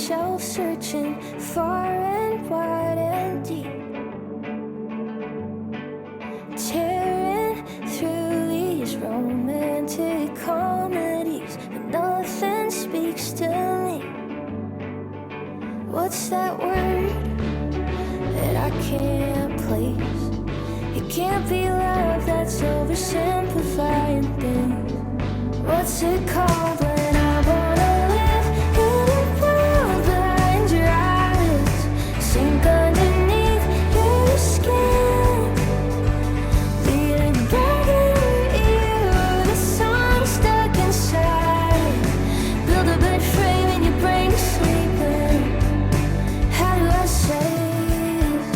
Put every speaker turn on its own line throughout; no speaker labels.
myself searching far and wide and deep, tearing through these romantic comedies, but nothing speaks to me. What's that word that I can't place? It can't be love, that's oversimplifying things. What's it called when I wanna live in a world behind your eyes, sink underneath your skin, bleeding back at you, the song stuck inside, build a bed frame in your brain to sleep in. How do I say this?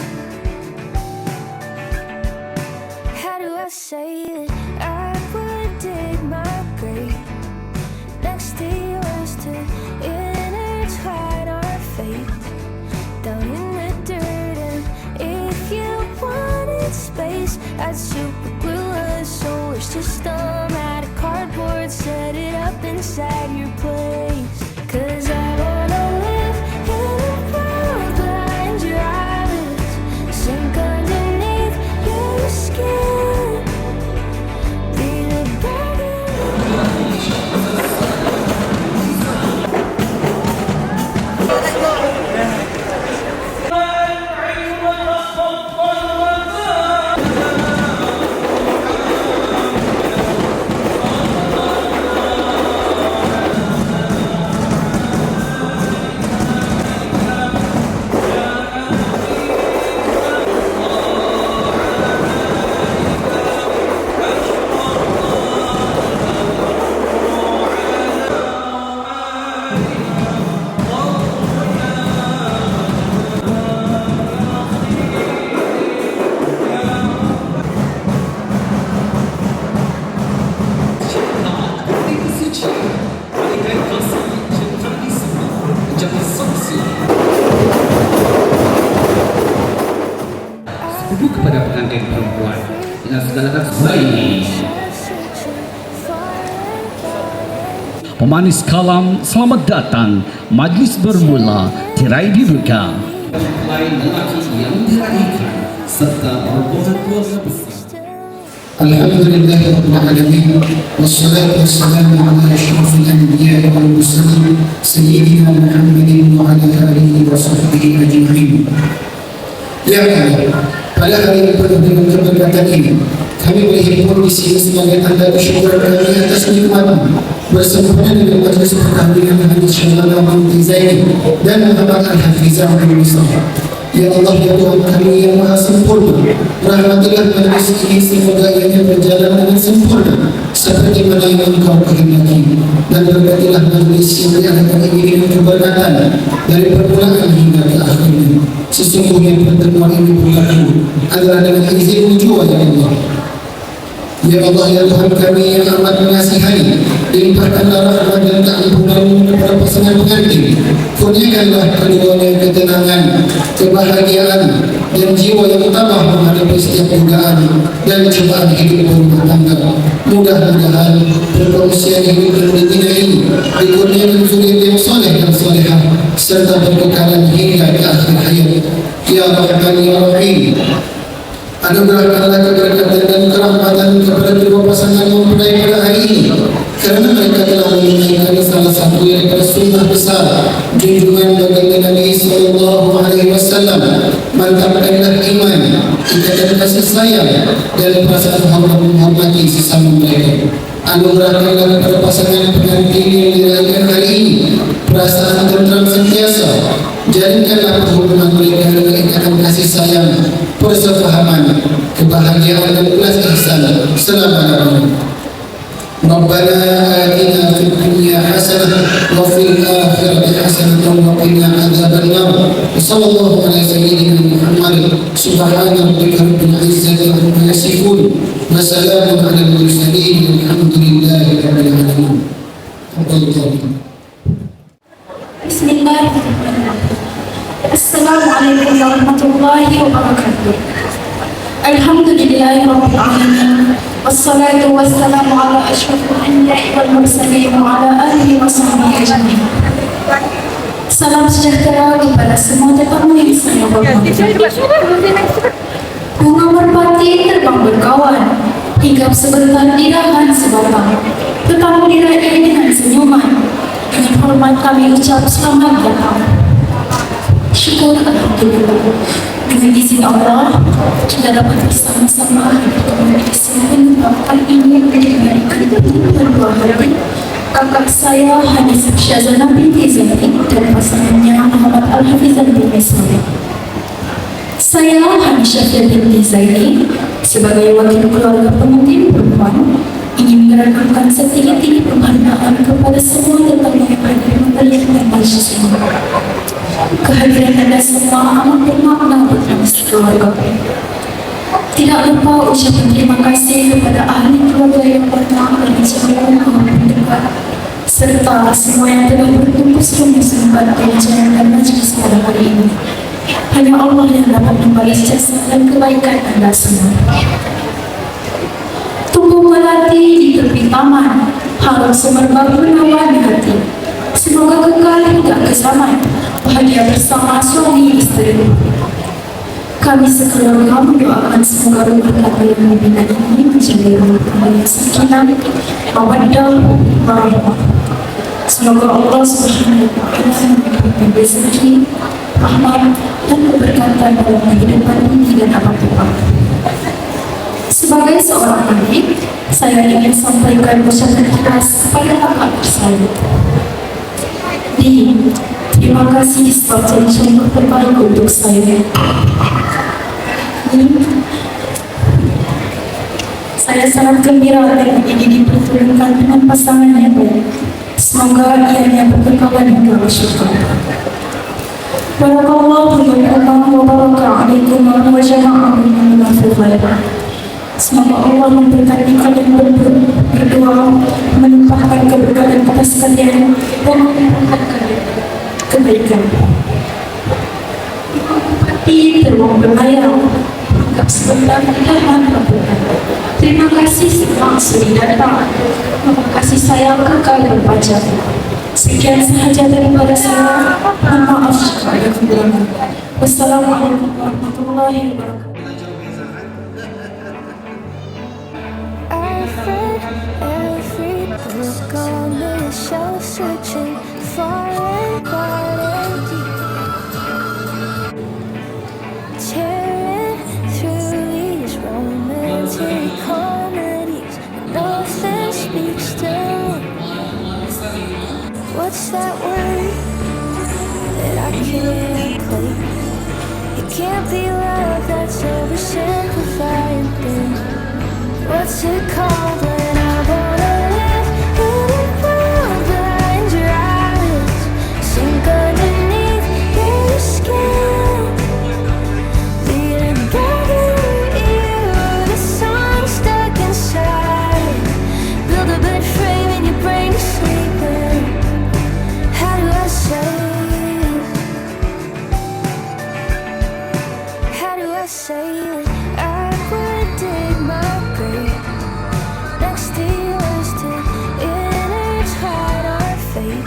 How do I say that I would dig my grave next to yours to intertwine our fate down in the dirt? And if you wanted space, I'd super glue us so it's just out of cardboard, set it up inside your place. 'Cause I wanna live in a world behind your eyes, sink underneath your skin, be the body.
Ibu kepada pengantin perempuan dengan segala rasa baik. Pemanis kalam, selamat datang. Majlis bermula, tirai dibuka. Lain lelaki yang diraihkan serta rombongan keluarga besar.
Alhamdulillahirabbil alamin wassalatu wassalamu ala asyrafil anbiya'i wal mursalin sayyidina Muhammadin wa ala alihi wa sahbihi ajma'in. Ya Allah, pada hari yang penuh dengan keberkatan ini, kami berhimpun di sini sebagai tanda bersyukur kami atas nikmat bersempena dengan majlis pertandingan hadis Syaikhana Muhammad Zaini dan Muhammad Al-Hafizah Al-Misah. Ya Allah, ya Tuhan kami yang maha sempurna, rahmatilah majlis ini semoga ianya berjalan dengan sempurna seperti mana yang Engkau kehendaki, dan berkatilah majlis yang diadakan ini dengan keberkatan dari permulaan hingga ke akhirnya. Sesungguhnya pertemuan ini berlaku adalah dengan izin jua ya Allah. Ya Allah, ya Tuhan kami yang amat mengasihani, limpahkanlah rahmat dan keampunan kepada pasangan pengantin. Kurniakanlah keduanya ketenangan, kebahagiaan, dan jiwa yang tabah menghadapi setiap godaan dan cobaan hidup berumah tangga. Mudah-mudahan perkongsian hidup dan dunia ini dikurniakan zuriat yang soleh dan solehah serta berkekalan hingga ke akhir hayat. Ya Rahman ya Rahim, anugerahkanlah keberkatan dan kerahmatan kepada kedua pasangan mempelai pada hari ini, karena mereka telah menunaikan salah satu daripada sunnah besar junjungan baginda Nabi sallallahu alaihi wasallam. Mantapkanlah iman, ikatan kasih sayang dan perasaan hormat menghormati sesama mereka. Anugerahkanlah kepada pasangan pengantin yang diraihkan hari ini perasaan tentram sentiasa. Jalinkanlah hubungan mereka dengan ikatan kasih sayang, persefahaman, kebahagiaan dan belas ihsan selama-lamanya. Rabbana atina fid dunya hasanah wa fil akhirati hasanah wa qina adzabannar. Sallallahu ala sayyidina Muhammad. Subhana rabbika rabbil izzati amma yasifun wa salamun alal mursalin walhamdulillahi rabbil alamin.
Bismillahirrahmanirrahim. Assalamualaikum warahmatullahi wabarakatuh. Alhamdulillahirabbil alamin. Wassalatu wassalamu ala asyrafil anbiya'i wal mursalin wa ala alihi wa sahbihi ajma'in. Salam sejahtera kepada semua tetamu yang saya hormati. Bunga merpati terbang berkawan, hinggap sebentar di dahan sebatang. Tetamu diraih dengan senyuman. Dengan hormat kami ucap selamat datang. Syukur Alhamdulillah. Dengan izin Allah, kita dapat bersama-sama mengisi penyebab kali ini dengan berdua hari. Kakak saya Hanis Syazana binti Zaini dan pasangannya Muhammad Al-Hafizan bin Ismail. Saya Hanis Syafia binti Zaini sebagai wakil keluarga pengantin perempuan ingin mengerahkan setinggi-tinggi penghargaan kepada semua tetamu yang hadir meneriakan majlis ini. Kehadiran Anda semua amat bermakna buat kami sekeluarga. Tidak lupa ucapan terima kasih kepada ahli keluarga yang pernah dan jauh mendekat, serta semua yang telah bertumpus rumus membantu menjalankan majlis pada hari ini. Hanya Allah yang dapat membalas jasa dan kebaikan Anda semua. Tumbuh melati di tepi taman, harum semerbak menawan di hati. Semoga kekal hingga ke zaman, bahagia bersama suami istri. Kami sekeluarga mendoakan semoga rumah tangga yang membina ini menjadi rumah tangga yang sakinah, mawaddah, warahmah. Semoga Allah Subhanahu wa Ta'ala memberikan rezeki, rahmat, dan keberkatan dalam kehidupan ini dan abad depan. Sebagai seorang adik, saya ingin sampaikan ucapan ikhlas kepada kakak tersayang. Terima kasih sebab contoh terbaik untuk saya. Saya sangat gembira dengan ini dipertemukan dengan pasangan yang baik. Semoga ianya berkekalan hingga bersyukur. Barakallahu lakum wa barakatuh wa jama'a minal khair. Semoga Allah memberkati kalian berdua, melimpahkan keberkahan atas kalian dan memberkati kalian kebaikan. Hati teruang berlayar, anggap sebentar dahan rebutan. Terima kasih semua sudah datang. Terima kasih sayang kekal dan panjang. Sekian sahaja daripada saya. Mohon maaf jika ada kekurangan. Wassalamualaikum warahmatullahi wabarakatuh.
Every book on the shelf, searching far and wide and deep, tearing through these romantic comedies. Nothing speaks to me. What's that word that I can't place? It can't be love, that's oversimplified. What's it called when I wanna live in a world behind your eyes? Sink underneath your skin, bleeding back in you. The song stuck inside. Build a bed frame in your brain to sleep in. How do I say it? How do I say it? I would dig my grave next to yours to intertwine our fate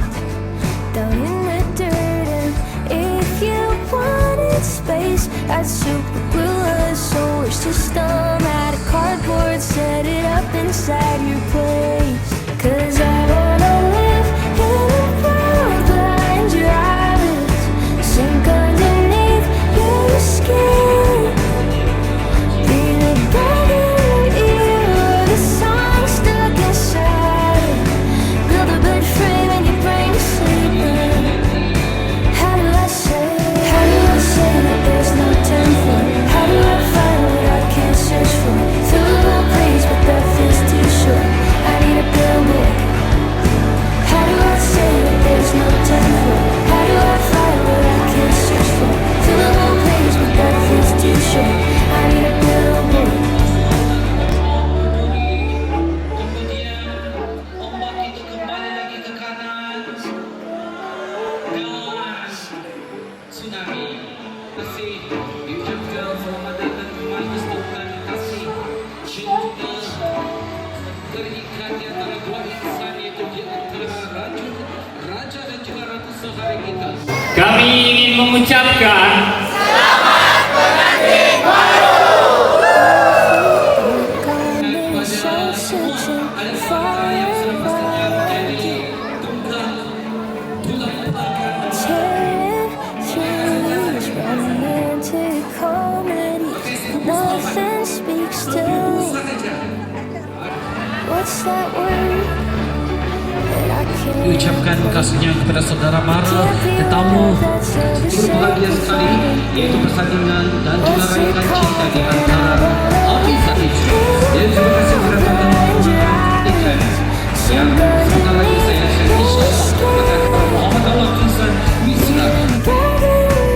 down in the dirt. And if you wanted space, I'd super glue a solar system out of cardboard, set it up inside your place. 'Cause I wanna live in a world behind your eyes, sink underneath your skin, bleeding back in you. The song stuck inside. Build a bed frame in your brain to sleep in. How do I say? How do I say that there's no time for it? How do I find what I can't search for? Fill a little place, but that feels too short. I need a billboard. How do I say that there's no time for it? How do I find what I can't search for? Fill a little place, but that feels too short. I need a billboard.
Ombak itu kembali lagi ke kanan. Gas tsunami masih diucapkan selamat datang ke majlis kasih cinta terikat di antara dua insan, yaitu di antara raja dan juga ratu sehari kita. ingin mengucapkan
So searching for Cherries, romantic comedies, nothing speaks to me. What's that word that I can't
diucapkan kasihnya kepada saudara Mara, tetamu berbahagia sekali, yaitu pertandingan dan juga raihan cinta di antara Hafiz Sadiq. Dan terima kasih kepada teman-teman ikan yang